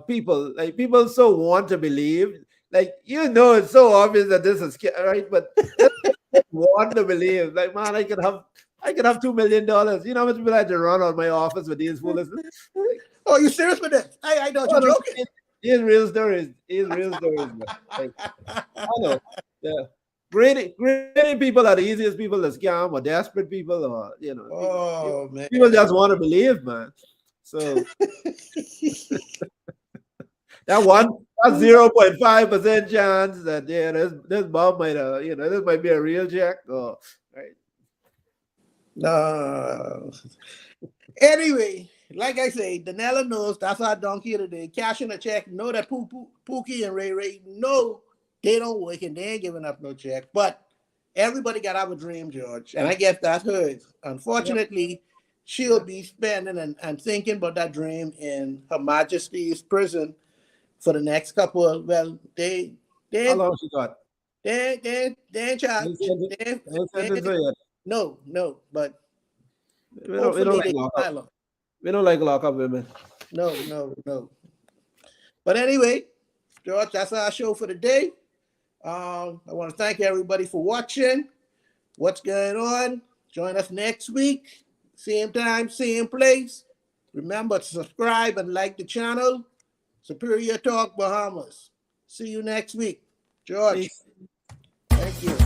Speaker 2: people. Like, people so want to believe. Like, it's so obvious that this is right, but want to believe. Like, man, I could have $2 million. You know how much people I had to run out my office with these fools?
Speaker 1: Oh, you serious with this? I thought you're joking.
Speaker 2: Here's real stories. Like, I know. Yeah. Greedy people are the easiest people to scam, or desperate people, or
Speaker 1: man.
Speaker 2: People just want to believe, man. So that 0.5% chance that this bomb might this might be a real check. Oh, right.
Speaker 1: No. Anyway, like I say, Danella knows that's our donkey today. Cashing a check. Know that Pookie and Ray Ray know they don't work and they ain't giving up no check. But everybody got our dream, George. And I guess that's hers. Unfortunately, she'll be spending and thinking about that dream in Her Majesty's prison for the next couple. Well, they
Speaker 2: How long she got?
Speaker 1: ain't charged.
Speaker 2: Ain't sentenced her yet.
Speaker 1: No, but
Speaker 2: We don't
Speaker 1: hopefully
Speaker 2: like
Speaker 1: they
Speaker 2: lock up.
Speaker 1: asylum.
Speaker 2: We don't like lock up women.
Speaker 1: No. But anyway, George, that's our show for the day. I want to thank everybody for watching. What's going on? Join us next week. Same time, same place. Remember to subscribe and like the channel. Superior Talk Bahamas. See you next week. George,
Speaker 2: Peace.
Speaker 1: thank you.